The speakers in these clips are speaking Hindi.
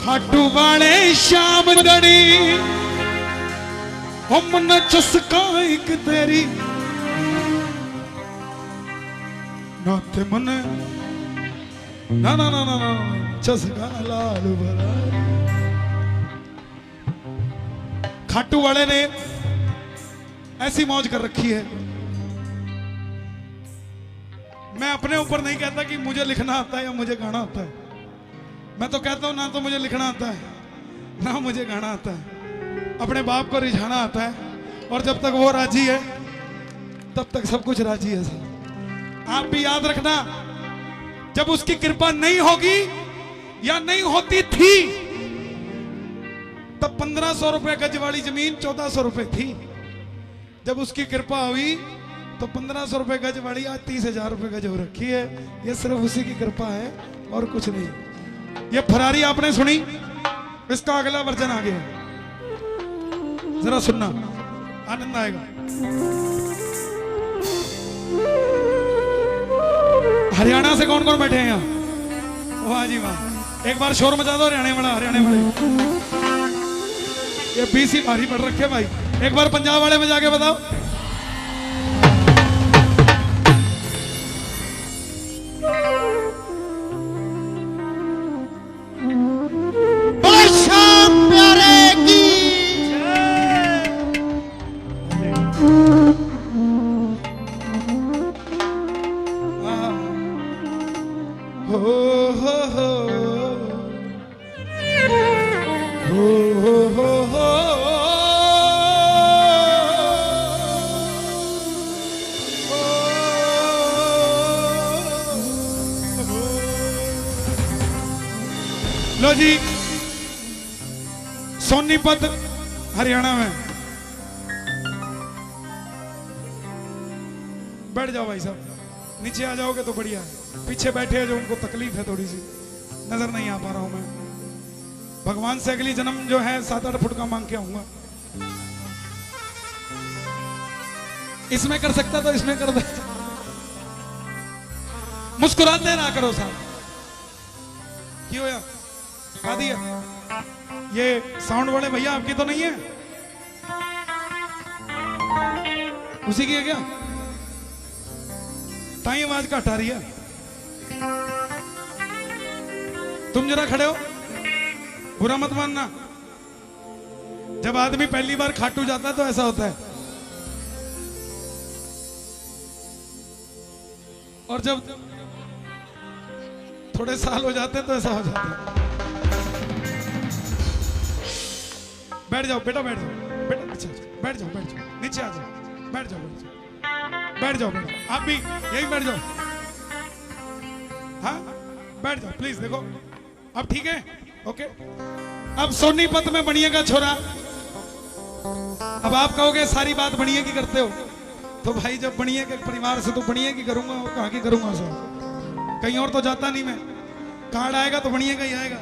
खाटू वाले शाम दड़ी हम न चस्का एक तेरी नाते मन ना ना ना ना ना चस्का लाल भरा। खाटू वाले ने ऐसी मौज कर रखी है। मैं अपने ऊपर नहीं कहता कि मुझे लिखना आता है या मुझे गाना आता है। मैं तो कहता हूं ना तो मुझे लिखना आता है ना मुझे गाना आता है। अपने बाप को रिझाना आता है और जब तक वो राजी है तब तक सब कुछ राजी है सर। आप भी याद रखना, जब उसकी कृपा नहीं होगी या नहीं होती थी तब 1500 रुपए गज वाली जमीन 1400 रुपए थी। जब उसकी कृपा हुई तो 1500 रुपए गज वाली आज 30,000 रुपए गज हो रखी है। ये सिर्फ उसी की कृपा है और कुछ नहीं। ये फरारी आपने सुनी, इसका अगला वर्जन आ गया, जरा सुनना, आनंद आएगा। हरियाणा से कौन कौन बैठे हैं यहाँ? वाह जी वाह, एक बार शोर मचा दो हरियाणा वाला, हरियाणा वाले। ये बीसी भारी पड़ रखे भाई। एक बार पंजाब वाले में जाके बताओ। लो जी, सोनीपत हरियाणा में। बैठ जाओ भाई साहब, नीचे आ जाओगे तो बढ़िया है। पीछे बैठे हैं जो उनको तकलीफ है थोड़ी सी, नजर नहीं आ पा रहा हूं मैं। भगवान से अगली जन्म जो है 7-8 फुट का मांग के आऊंगा। इसमें कर सकता तो इसमें कर दे। मुस्कुराते रहा करो साहब। क्यों यार खा दिया? ये साउंड वाले भैया आपकी तो नहीं है? उसी की है क्या? ताई आवाज घट आ रही है। तुम जरा खड़े हो, बुरा मत मानना। जब आदमी पहली बार खाटू जाता है तो ऐसा होता है, और जब थोड़े साल हो जाते हैं तो ऐसा हो जाता है। बैठ जाओ बेटा, बैठ जाओ बेटा, अच्छा बैठ जाओ, बैठ जाओ, नीचे आ जाओ, बैठ जाओ, बैठ जाओ, बैठ जाओ, बैठ जाओ। आप भी यही बैठ जाओ। हाँ बैठ जाओ प्लीज। देखो अब ठीक है, ओके। अब सोनीपत में बनिएगा छोरा। अब आप कहोगे सारी बात बनिए की करते हो, तो भाई जब बनिए के परिवार से तो बनिए की करूंगा, और कहाँ की करूंगा सर? कहीं और तो जाता नहीं मैं। कार्ड आएगा तो बनिए का ही आएगा।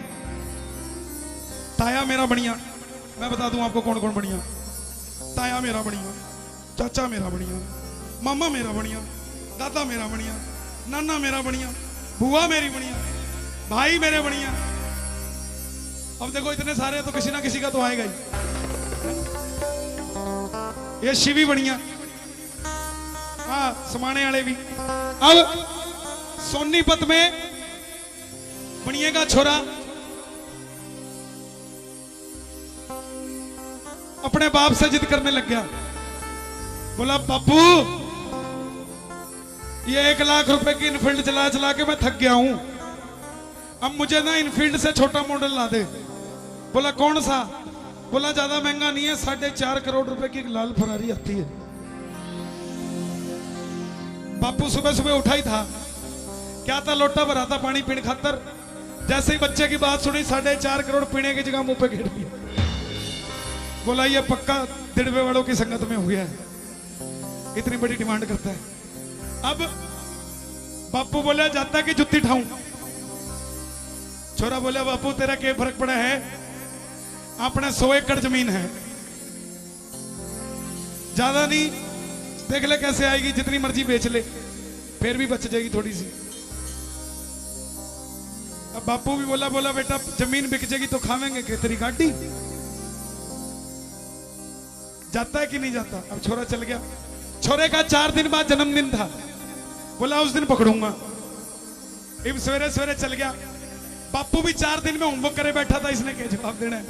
ताया मेरा बढ़िया, मैं बता दूं आपको कौन कौन बढ़िया। ताया मेरा बढ़िया, चाचा मेरा बढ़िया, मामा मेरा बढ़िया, दादा मेरा बढ़िया, नाना मेरा बढ़िया, बुआ मेरी बढ़िया, भाई मेरे बढ़िया। अब देखो इतने सारे तो किसी ना किसी का तो आएगा ही। ये शिवी बढ़िया, हाँ समाने वाले भी। अब सोनीपत में बनिएगा छोरा, अपने बाप से जिद करने लग गया। बोला बापू ये 1 लाख रुपए की इनफील्ड चला चला के मैं थक गया हूं, अब मुझे ना इनफील्ड से छोटा मॉडल ला दे। बोला कौन सा? बोला ज्यादा महंगा नहीं है, 4.5 करोड़ रुपए की लाल फरारी आती है। बापू सुबह सुबह उठा ही था, क्या था, लोटा भरा था पानी पीने खातर। जैसे ही बच्चे की बात सुनी 4.5 करोड़ पीने की जगह मुंह पे घेर दिया। बोला ये पक्का दिड़वे वालों की संगत में हो गया है, इतनी बड़ी डिमांड करता है। अब बापू बोला जाता कि जुत्ती ठाऊं। छोरा बोला बापू तेरा क्या फर्क पड़ा है, अपने 100 एकड़ जमीन है, ज्यादा नहीं, देख ले कैसे आएगी, जितनी मर्जी बेच ले फिर भी बच जाएगी थोड़ी सी। अब बापू भी बोला बोला बेटा जमीन बिक जाएगी तो खावेंगे कि तेरी गाड़ी। जाता है कि नहीं जाता। अब छोरा चल गया। छोरे का 4 दिन बाद जन्मदिन था। बोला उस दिन पकड़ूंगा। अब सवेरे सवेरे चल गया। बापू भी 4 दिन में होमवर्क करे बैठा था, इसने क्या जवाब देना है।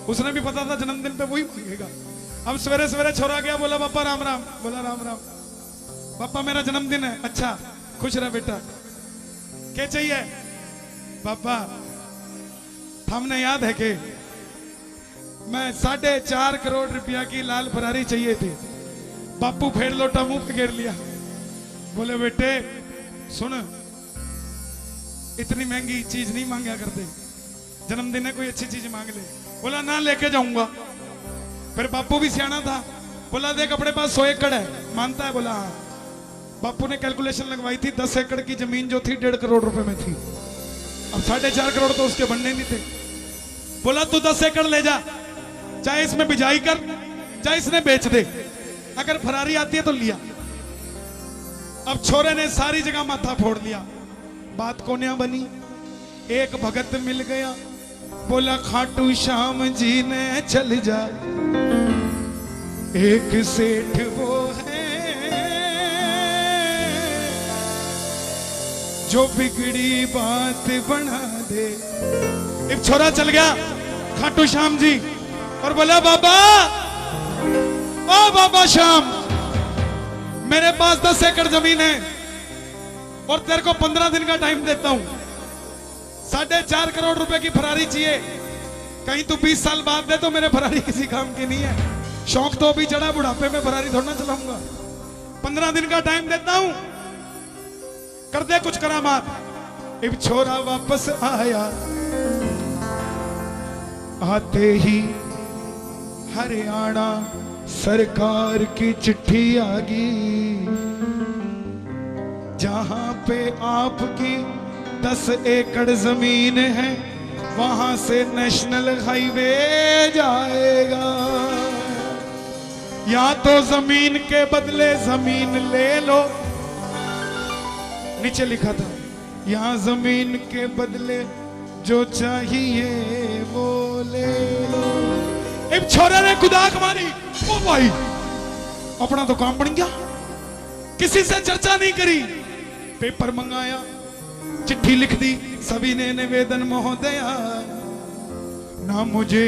उसने भी पता था जन्मदिन पे वही मांगेगा। अब सवेरे सवेरे छोरा गया, बोला पापा राम राम। बोला राम राम। पापा मेरा जन्मदिन है। अच्छा खुश रह बेटा, क्या चाहिए। पापा हमने याद है कि मैं 4.5 करोड़ रुपया की लाल फरारी चाहिए थी। बापू फेर लोटा मुंह पे गिर लिया। बोले बेटे सुन, इतनी महंगी चीज नहीं मांगा करते, जन्मदिन है कोई अच्छी चीज मांग ले। बोला ना लेके जाऊंगा। फिर बापू भी सियाना था। बोला देख अपने पास 100 एकड़ है, मानता है। बोला हाँ। बापू ने कैलकुलेशन लगवाई थी, 10 एकड़ की जमीन जो थी 1.5 करोड़ रुपए में थी। अब 4.5 करोड़ तो उसके बनने नहीं थे। बोला तू 10 एकड़ ले जा, चाहे इसमें बिजाई कर चाहे इसने बेच दे, अगर फरारी आती है तो लिया। अब छोरे ने सारी जगह माथा फोड़ लिया। बात कोन्या बनी। एक भगत मिल गया, बोला खाटू श्याम जी ने चल जा। एक सेठ वो है जो बिगड़ी बात बना दे। एक छोरा चल गया खाटू श्याम जी और बोला बाबा, ओ बाबा श्याम, मेरे पास 10 एकड़ जमीन है और तेरे को 15 दिन का टाइम देता हूं। 4.5 करोड़ रुपए की फरारी चाहिए। कहीं तू 20 साल बाद दे तो मेरे फरारी किसी काम की नहीं है। शौक तो अभी चढ़ा, बुढ़ापे में फरारी थोड़ा ना चलाऊंगा। 15 दिन का टाइम देता हूं, कर दे कुछ करामात। एक छोरा वापस आया। आते ही हरियाणा सरकार की चिट्ठी आ गई, जहां पे आपकी 10 एकड़ जमीन है वहां से नेशनल हाईवे जाएगा। या तो जमीन के बदले जमीन ले लो, नीचे लिखा था यहां जमीन के बदले जो चाहिए वो ले लो। एक छोरे ने कुदाक मारी। ओ भाई अपना तो काम बन गया, किसी से चर्चा नहीं करी। पेपर मंगाया, चिट्ठी लिख दी। सभी ने निवेदन महोदया, ना मुझे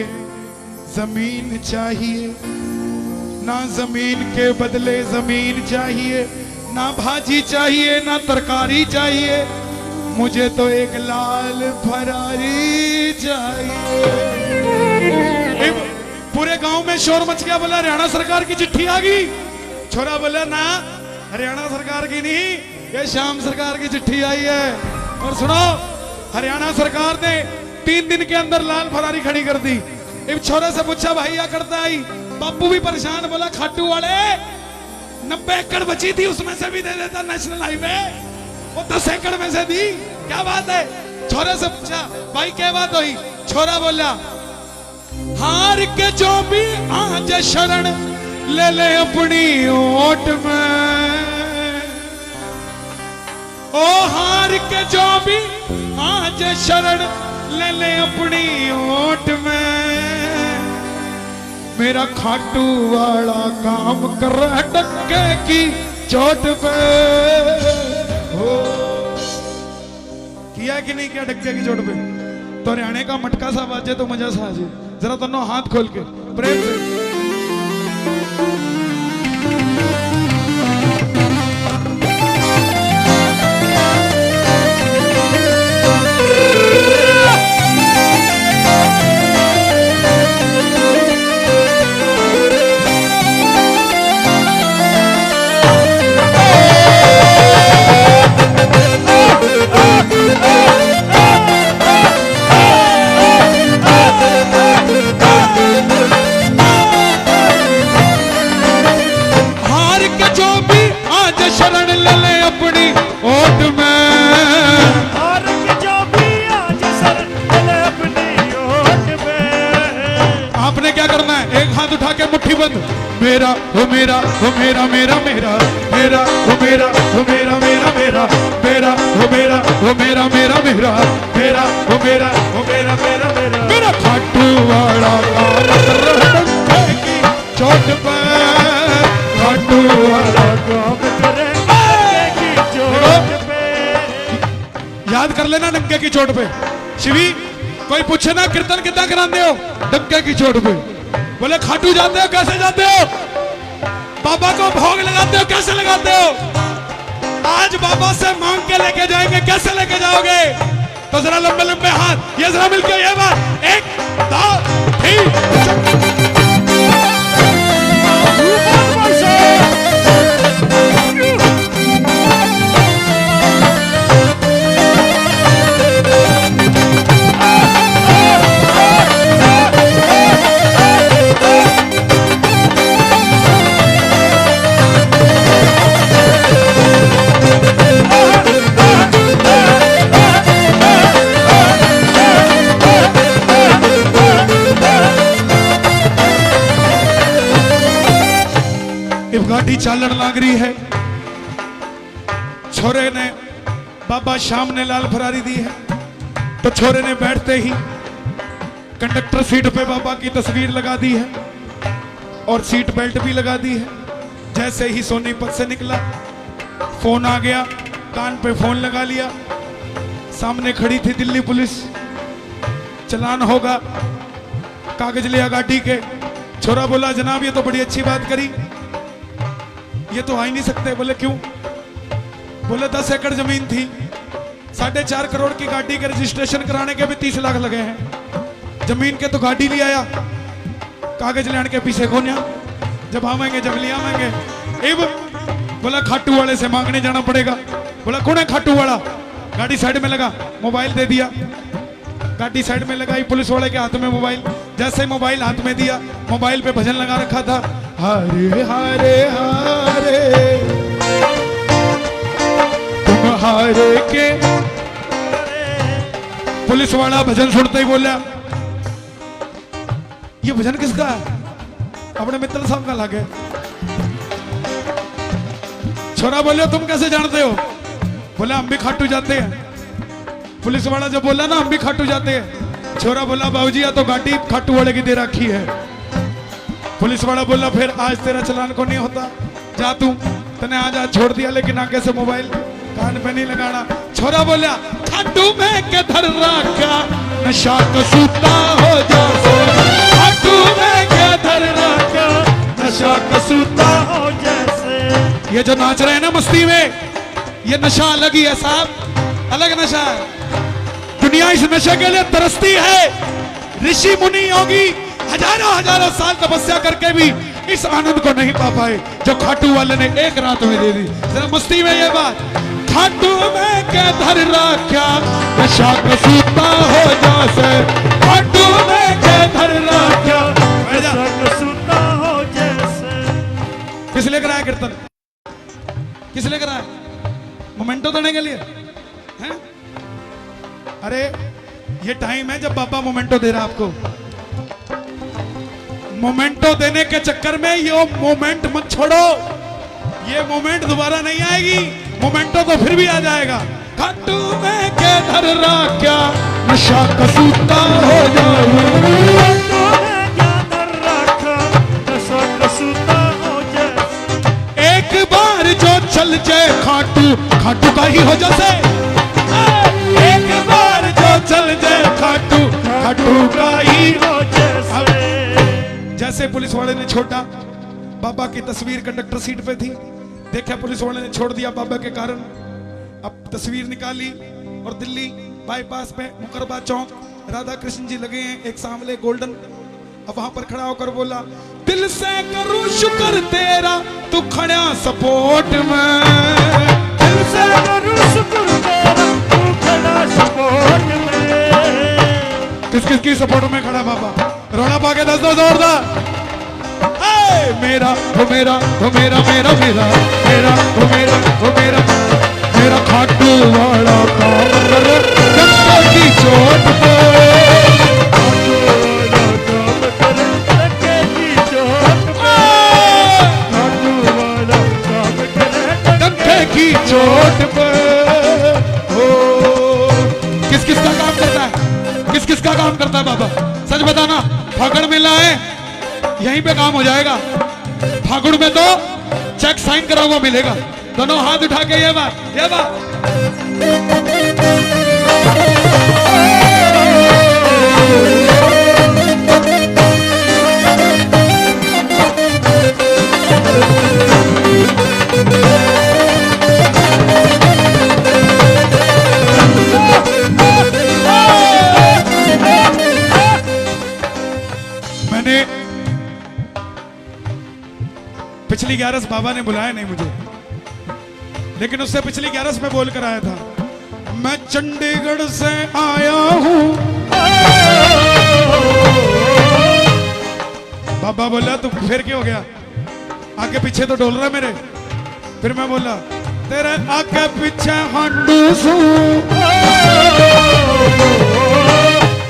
जमीन चाहिए, ना जमीन के बदले जमीन चाहिए, ना भाजी चाहिए, ना तरकारी चाहिए, मुझे तो एक लाल फरारी चाहिए। पूरे गांव में शोर मच गया। बोला हरियाणा सरकार की चिट्ठी आ गई। छोरा बोला ना हरियाणा सरकार की नहीं, ये श्याम सरकार की चिट्ठी आई है। और सुनो, हरियाणा सरकार ने 3 दिन के अंदर लाल फरारी खड़ी कर दी। एक छोरे से पूछा भाई क्या करता आई। बापू भी परेशान। बोला खाटू वाले 90 एकड़ बची थी, उसमें से भी दे देता नेशनल हाईवे, वो 10 एकड़ में से दी। क्या बात है। छोरे से पूछा भाई क्या बात हुई। छोरा बोला हार के जो भी आज शरण ले ले अपनी ओट में, ओ हार के जो भी आज शरण ले ले अपनी ओट में, मेरा खाटू वाला काम कर रहा डक्के की चोट पे। हो किया कि नहीं किया डक्के की चोट पे। तो हरियाणे का मटका सा बाजे तो मजा सा आ जाए। जरा दोनों हाथ खोल के प्रेम से। की बंद। मेरा हो मेरा हो मेरा मेरा मेरा मेरा हो मेरा हो मेरा मेरा मेरा मेरा हो मेरा हो मेरा मेरा मेरा मेरा हो मेरा हो मेरा मेरा मेरा मेरा खाटू वाला डंके की चोट पे खाटू वाला काम करे डंके की चोट पे। याद कर लेना डंके की चोट पे। शिवी कोई पूछे ना कीर्तन कितना कराते हो, डंके की चोट पे। बोले खाटू जाते हो, कैसे जाते हो? बाबा को भोग लगाते हो, कैसे लगाते हो? आज बाबा से मांग के लेके जाएंगे, कैसे लेके जाओगे? तो जरा लंबे लंबे हाथ, ये जरा मिलके ये बात, 1 2 3। गाड़ी चालन लाग रही है। छोरे ने बाबा शाम ने लाल फरारी दी है, तो छोरे ने बैठते ही कंडक्टर सीट पे बाबा की तस्वीर लगा दी है और सीट बेल्ट भी लगा दी है। जैसे ही सोनीपत से निकला, फोन आ गया, कान पे फोन लगा लिया। सामने खड़ी थी दिल्ली पुलिस, चलान होगा, कागज लिया गाड़ी के। छोरा बोला जनाब ये तो बड़ी अच्छी बात करी, ये तो आ ही नहीं सकते। बोले क्यों? बोले 10 एकड़ जमीन थी, 4.5 करोड़ की गाड़ी के रजिस्ट्रेशन कराने के भी 30 लाख लगे हैं। जमीन के तो गाड़ी ले आया, कागज लेने के पीछे खोनिया, जब आवेंगे जब ले आवेंगे। बोला खाटू वाले से मांगने जाना पड़ेगा। बोला कौन है खाटू वाला? गाड़ी साइड में लगा, मोबाइल दे दिया। गाड़ी साइड में लगाई, पुलिस वाले के हाथ में मोबाइल। जैसे ही मोबाइल हाथ में दिया, मोबाइल पे भजन लगा रखा था, हरे हरे हरे तुम हारे के। पुलिस वाला भजन सुनते ही बोला ये भजन किसका है? अपने मित्र साहब का लगे। छोरा बोले तुम कैसे जानते हो? बोला हम भी खाटू जाते हैं। पुलिस वाला जब बोला ना हम भी खाटू जाते हैं, छोरा बोला बाबूजी या तो गाड़ी खाटू वाले की दे रखी है। पुलिस वाला बोला फिर आज तेरा चलान को नहीं होता, जा तू, तने आज छोड़ दिया, लेकिन आगे से मोबाइल कान पे नहीं लगाना। छोरा बोला खाटू में के धर रखा नशा कसूता हो जैसे, खाटू में के धर रखा नशा कसूता हो जैसे। ये जो नाच रहे हैं ना मस्ती में, ये नशा अलग ही है साहब, अलग नशा है। दुनिया इस नशे के लिए तरसती है। ऋषि मुनि योगी हजारों हजारों साल तपस्या करके भी इस आनंद को नहीं पा पाए जो खाटू वाले ने एक रात में दे दी। जरा मस्ती में ये बात, खाटू में के धर रखा नशा कसूता हो जैसे, खाटू में के धर रखा नशा कसूता हो जैसे। किस लिए कराया कीर्तन? किस लिए कराया? मोमेंटो देने के लिए हैं? अरे ये टाइम है जब बाबा मोमेंटो दे रहा आपको। मोमेंटो देने के चक्कर में ये मोमेंट मत छोड़ो, ये मोमेंट दोबारा नहीं आएगी। मोमेंटो तो फिर भी आ जाएगा। खाटू में के धर रखा नशा कसूता हो जाए, एक बार जो चल जाए खाटू, खाटू का ही हो जैसे। एक बार जो चल जाए खाटू, खाटू का ही हो जैसे। जैसे पुलिस वाले ने छोड़ा, बाबा की तस्वीर कंडक्टर सीट पे थी, देखा पुलिस वाले ने छोड़ दिया बाबा के कारण। अब तस्वीर निकाली और दिल्ली बाईपास पे मुकरबा चौक राधा कृष्ण जी लगे हैं, एक सामने गोल्डन। अब वहां पर खड़ा होकर बोला दिल से करूं शुक्र तेरा तू खड़ा सपोर्ट में, दिल से करूं शुक्र तेरा तू खड़ा सपोर्ट में। किस किस की सपोर्ट में खड़ा बाबा? रोना पाके 10 जोरदार। मेरा वो मेरा वो मेरा मेरा मेरा मेरा वो मेरा वो मेरा मेरा खाटू वाला काम करे डंके की चोट पे, खाटू वाला काम करे डंके की चोट पे। बताना, फागुन में लाए यहीं पे काम हो जाएगा। फागुन में तो चेक साइन करा हुआ मिलेगा। दोनों हाथ उठा के ये बात मैंने पिछली 11 बाबा ने बुलाया नहीं मुझे, लेकिन उससे पिछली 11 में बोल कर आया था, मैं चंडीगढ़ से आया हूं। बाबा बोला तू फिर क्या हो गया, आगे पीछे तो डोल रहा मेरे। फिर मैं बोला तेरे आगे पीछे हंडूसू,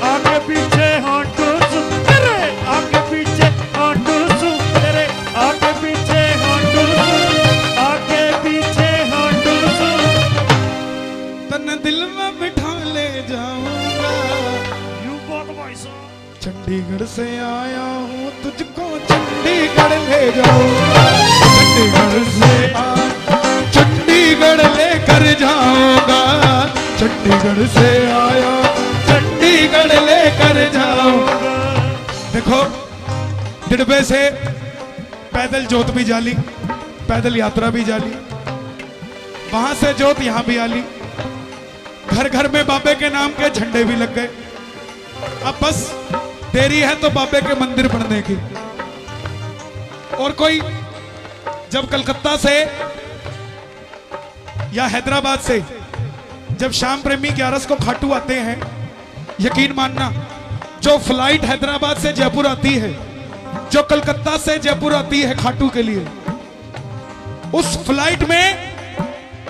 आगे पीछे हंडूसू, तेरे आगे पीछे हंडूसू, तेरे आगे पीछे हंडूसू, आगे पीछे हंडूसू, तन्ने दिल में बिठा ले जाऊंगा। यू बहुत वॉइस। चंडीगढ़ से आया हूँ तुझको चंडीगढ़ ले जाऊंगा। चंडीगढ़ से चंडीगढ़ लेकर जाऊंगा। चंडीगढ़ से आया चंडीगढ़ लेकर जाऊंगा। देखो दिड़बे से पैदल जोत भी जाली, पैदल यात्रा भी जाली, वहां से जोत यहां भी आली। घर घर में बाबे के नाम के झंडे भी लग गए। अब बस देरी है तो बाबे के मंदिर बनने की। और कोई जब कलकत्ता से या हैदराबाद से जब श्याम प्रेमी 11 को खाटू आते हैं, यकीन मानना जो फ्लाइट हैदराबाद से जयपुर आती है, जो कलकत्ता से जयपुर आती है खाटू के लिए, उस फ्लाइट में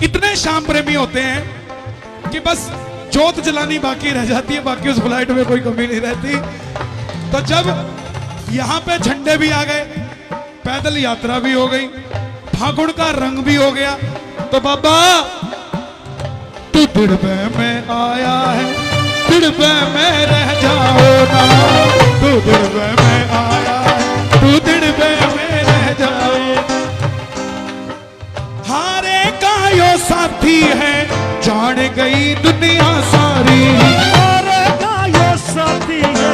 इतने श्याम प्रेमी होते हैं कि बस जोत जलानी बाकी रह जाती है, बाकी उस फ्लाइट में कोई कमी नहीं रहती। तो जब यहां पे झंडे भी आ गए, पैदल यात्रा भी हो गई, फागुन का रंग भी हो गया, तो बाबा तू दिड़बे में आया है, दिड़बे में रह जाओ ना। तू दिड़बे में आया है, तू दिड़बे में रह जाओ। हारे का यो साथी है, जान गई दुनिया सारी। हारे का यो साथी है,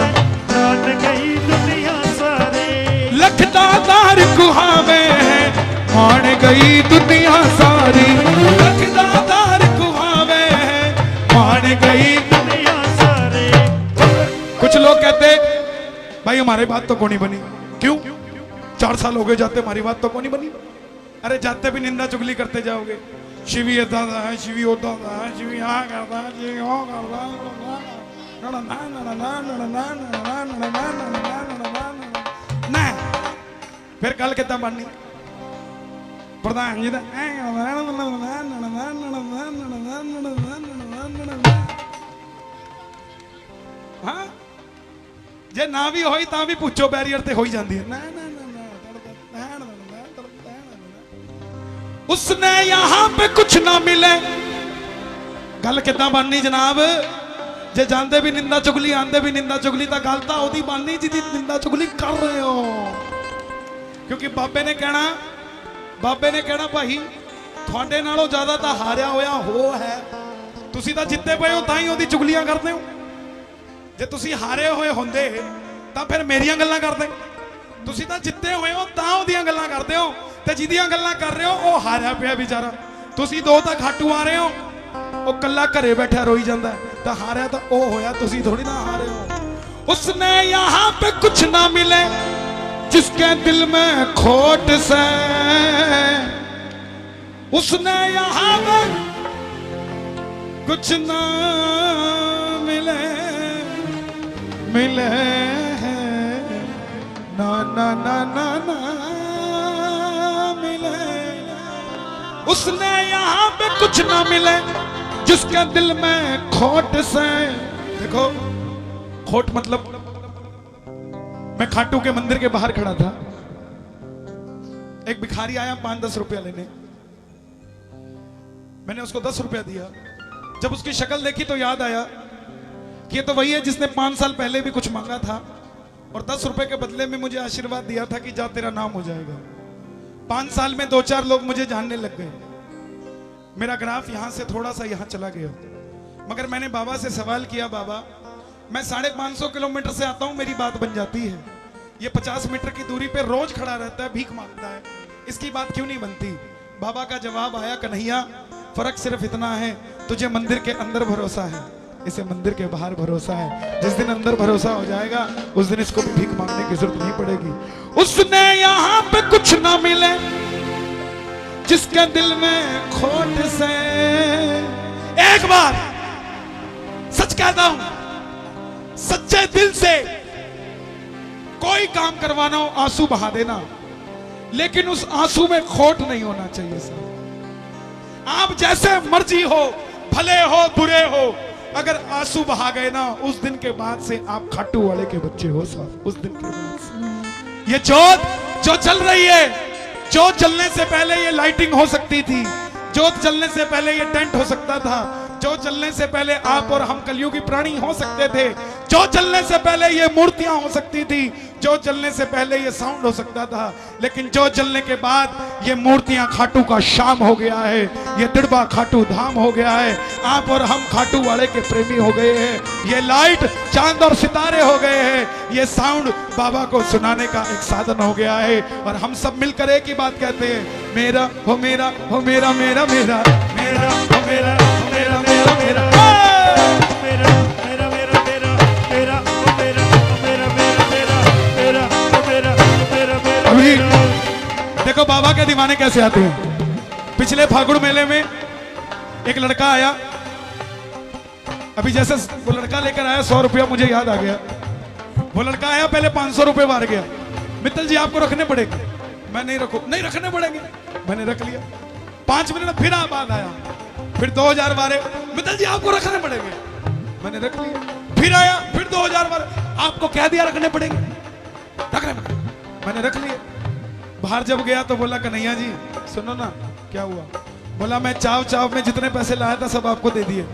जान गई दुनिया सारी। लखदादार कुहावे है, मान गई दुनिया सारी। लखदादार कुहावे है, मान गई दुनिया सारी। कुछ लोग कहते भाई हमारी बात तो कोनी बनी। क्यों? 4 साल हो गए जाते, हमारी बात तो कोनी बनी। अरे जाते भी निंदा चुगली करते जाओगे। शिवी ये दादा है, शिवी वो दादा है, शिवी यहाँ करता है, शिवी वो करता है। फिर कल कितना बननी प्रधान जी हाँ जे ना भी होई ता भी पूछो बैरियर ते हो ही जाती है। उसने यहां पे कुछ ना मिले, गल कितना बननी जनाब? जे जानते भी निंदा चुगली, आंदे भी निंदा चुगली, तो गल तो ओदी बननी जिदी निंदा चुगली कर रहे हो। क्योंकि बाबे ने कहना भाई थोड़े नालों ज्यादा तो हारिया होया हो है, तुसी तो जितने पे हो ताई ओदी चुगलियां करते हो। जे तुसी हारे हुए होंदे तां फिर मेरियां गल्लां करदे। तुसी तो जितने हुए हो तां ओदियां गल्लां करदे हो, ते जिदियां गल्लां कर रहे हो वो हारिया पिया बेचारा। तुसी दो तां खाटू आ रहे हो, वो कल्ला घरे बैठा रोई जांदा है, तां हारिया तो वो होया, तुसी थोड़ी ना हारे हो। उसने यहाँ पे कुछ ना मिले जिसके दिल में खोट से, उसने यहाँ पे कुछ ना मिले मिले ना ना ना ना ना मिले। उसने यहाँ पे कुछ ना मिले जिसके दिल में खोट से। देखो खोट मतलब, मैं खाटू के मंदिर के बाहर खड़ा था, एक भिखारी आया 5-10 रुपया लेने। मैंने उसको 10 रुपया दिया। जब उसकी शक्ल देखी तो याद आया कि ये तो वही है जिसने 5 साल पहले भी कुछ मांगा था और 10 रुपए के बदले में मुझे आशीर्वाद दिया था कि जा तेरा नाम हो जाएगा। 5 साल में 2-4 लोग मुझे जानने लग गए। मेरा ग्राफ यहां से थोड़ा सा यहां चला गया। मगर मैंने बाबा से सवाल किया, बाबा मैं 550 किलोमीटर से आता हूं, मेरी बात बन जाती है। ये 50 मीटर की दूरी पे रोज खड़ा रहता है, भीख मांगता है, इसकी बात क्यों नहीं बनती? बाबा का जवाब आया, कन्हैया फर्क सिर्फ इतना है, तुझे मंदिर के अंदर भरोसा है, इसे मंदिर के बाहर भरोसा है। जिस दिन अंदर भरोसा हो जाएगा उस दिन इसको भी भीख मांगने की जरूरत नहीं पड़ेगी। उसने यहाँ पे कुछ ना मिले जिसके दिल में खोट से, एक बार सच कहता हूं, सच्चे दिल से कोई काम करवाना हो आंसू बहा देना, लेकिन उस आंसू में खोट नहीं होना चाहिए सर। आप जैसे मर्जी हो, भले हो बुरे हो, अगर आंसू बहा गए ना उस दिन के बाद से आप खाटू वाले के बच्चे हो साहब। उस दिन के बाद से ये जोत जो जल रही है, जोत जलने से पहले ये लाइटिंग हो सकती थी, जोत जलने से पहले ये टेंट हो सकता था, जोत जलने से पहले आप और हम कलयुगी प्राणी हो सकते थे, जोत जलने से पहले ये मूर्तियां हो सकती थी, जोत जलने से पहले ये साउंड हो सकता था, लेकिन जोत जलने के बाद ये मूर्तियां खाटू का शाम हो गया है, ये दिड़बा खाटू धाम हो गया है। आप और हम खाटू वाले के प्रेमी हो गए हैं, ये लाइट चांद और सितारे हो गए हैं, ये साउंड बाबा को सुनाने का एक साधन हो गया है। और हम सब मिलकर एक ही बात कहते हैं, मेरा हो मेरा हो मेरा मेरा मेरा मेरा हो मेरा हो मेरा मेरा मेरा मेरा मेरा मेरा मेरा मेरा ओ मेरा ओ मेरा मेरा मेरा मेरा ओ मेरा ओ मेरा मेरा। अभी देखो बाबा के दीवाने कैसे आते हैं। पिछले फागुड़ मेले में एक लड़का आया, अभी जैसे वो लड़का लेकर आया 100 रुपया, मुझे याद आ गया। वो लड़का आया पहले 500 रुपए मार गया, मित्तल जी आपको रखने पड़ेंगे। मैं नहीं रखू, नहीं रखने पड़ेंगे, मैंने रख लिया। 5 मिनट फिर बाद आया, फिर 2000 मारे, मित्तल जी आपको रखने पड़ेंगे, मैंने रख लिया। फिर आया, फिर 2000 मारे, आपको कह दिया रखने पड़ेंगे, रखने पड़ेंगे, मैंने रख लिया। बाहर जब गया तो बोला, कन्हैया जी सुनो ना क्या हुआ? बोला मैं चाव चाव में जितने पैसे लाया था सब आपको दे दिए,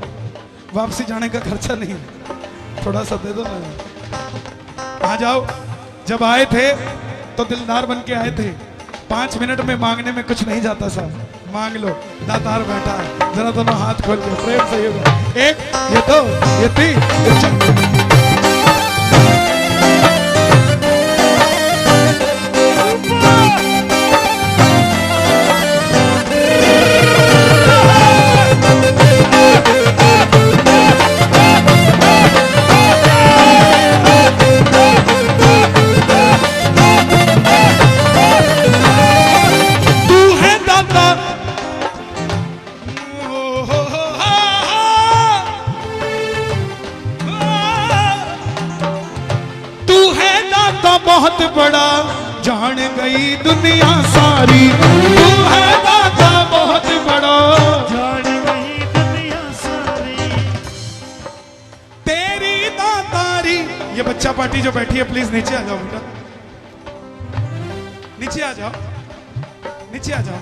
वापसी जाने का खर्चा नहीं, थोड़ा सा दे दो ना। आ जाओ। जब आए थे तो दिलदार बन के आए थे, 5 मिनट में मांगने में कुछ नहीं जाता साहब, मांग लो, दातार बैठा है, जरा दोनों हाथ खोल के प्रेम से होगा, एक ये दो ये 3 ये 4। बहुत बड़ा जान गई दुनिया सारी, तू है दाता बहुत बड़ा जान गई दुनिया सारी, तेरी दातारी। ये बच्चा पार्टी जो बैठी है प्लीज नीचे आ जाओ बेटा, नीचे आ जाओ, नीचे आ जाओ।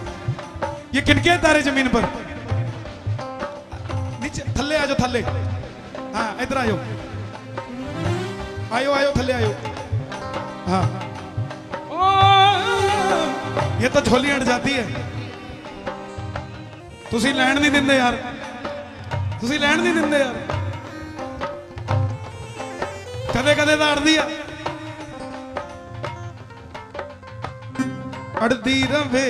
ये किनके तारे जमीन पर? नीचे थल्ले आ जाओ, थल्ले। हाँ इधर आयो, आयो आयो थल्ले आयो। हाँ ये तो झोली अड़ जाती है, तुसी लैंड नहीं दिंदे यार, तुसी लैंड नहीं दिंदे यार, कदे कदे तो अड़दी है, अड़दी रवे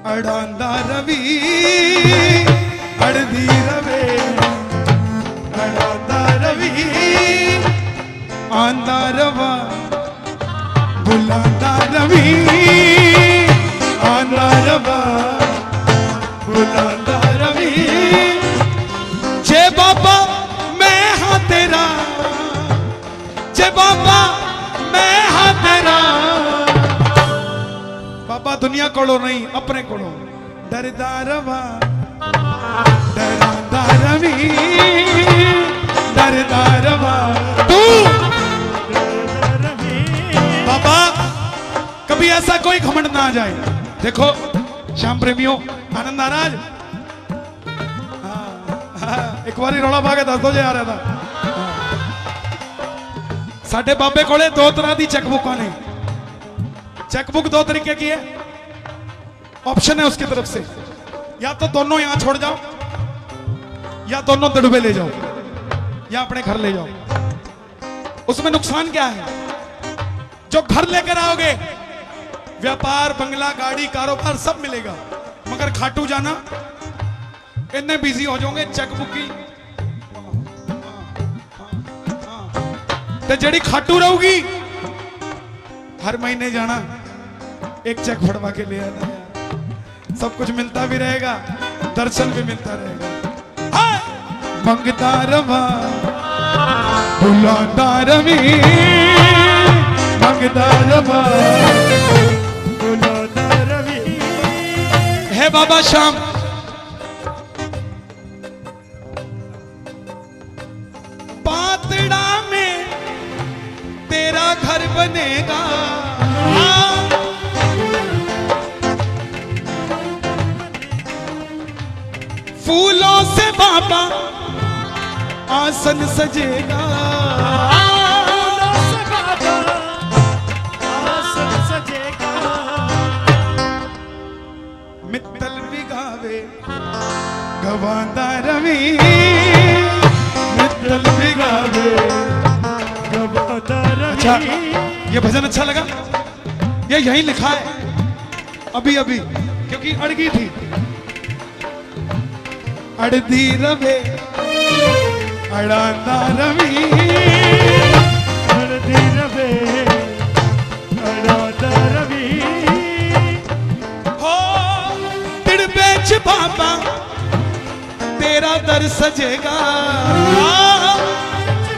अड़ांदा रवि, अड़दी रवे अड़ांदा रवि, आंदा रवा बुलांदा रवि, आंदा रवा बुलांदा रवि। जे बाबा मैं हाँ तेरा, जे बाबा मैं हाँ तेरा। बाबा दुनिया कोलो नहीं अपने कोलो, डरदा रवा डरांदा रवि, डरदा रवा तू। बाबा कभी ऐसा कोई घमंड ना आ जाए। देखो श्याम प्रेमियों, आनंद आ रहा है? एक बार रौला भागे दस दो आ रहा था। साडे बाबे कोले दो तरह की चेकबुक ने। चेकबुक दो तरीके की है, ऑप्शन है उसकी तरफ से, या तो दोनों यहां छोड़ जाओ, या दोनों दड़बे ले जाओ, या अपने घर ले जाओ। उसमें नुकसान क्या है? जो घर लेकर आओगे व्यापार, बंगला, गाड़ी, कारोबार सब मिलेगा, मगर खाटू जाना इतने बिजी हो जाओगे चेकबुक की। तो जड़ी खाटू रहूगी हर महीने जाना, एक चेक फड़वा के ले आना, सब कुछ मिलता भी रहेगा, दर्शन भी मिलता रहेगा। मंगता रवा बुलाता रवि, मंगता रवा बुलाता रवि। है बाबा श्याम, पातड़ा में तेरा घर बनेगा, फूलों से बाबा आसन सजेगा, फूलों से बाबा आसन सजेगा। मित्तल भी गावे गवांदा रवि, मित्तल भी गावे गवांदा रवि। अच्छा, ये भजन अच्छा लगा? ये यहीं लिखा है अभी अभी, क्योंकि अड़गी थी। अड़दी रवे अड़ांदा रवि, अड़दी रवे अड़ांदा रवि। हो तिड़बे च बाबा तेरा दर सजेगा,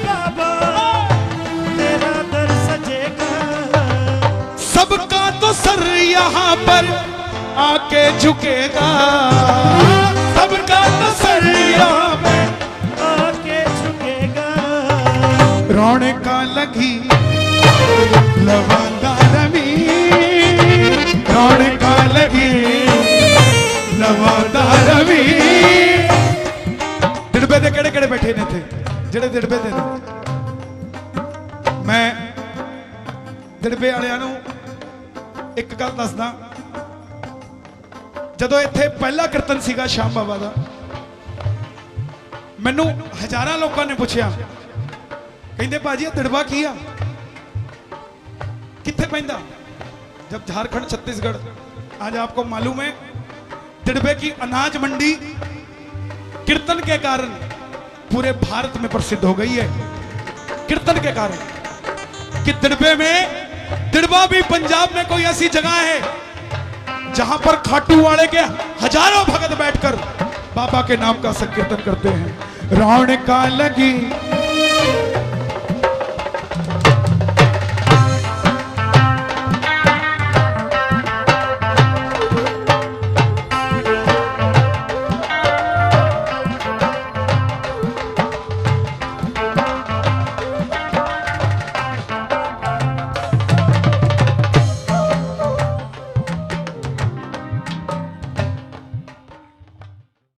बाबा तेरा दर सजेगा। सबका तो सर यहाँ पर आके झुकेगा, सबका तो सर यहाँ पर आके झुकेगा। रौनका लगी लवांदा रवि, रौनका लगी लवांदा रवि। दिड़बे दे केड़े केड़े बैठे ने थे, जेड़े दिड़बे दे ने। मैं दिड़बे वालियां नूं एक गल दसदा, जदों इत्थे पहला कीर्तन सीगा श्याम बाबा दा, मैनू हजारां लोगों ने पूछया, कहंदे भाजी दिड़बा की आ, कित्थे पैंदा? जब झारखंड, छत्तीसगढ़, आज आपको मालूम है दिड़बे की अनाज मंडी कीर्तन के कारण पूरे भारत में प्रसिद्ध हो गई है। कीर्तन के कारण कि दिड़बे में, दिड़बा भी पंजाब में कोई ऐसी जगह है जहां पर खाटू वाले के हजारों भगत बैठकर बाबा के नाम का संकीर्तन करते हैं। रौनका लगी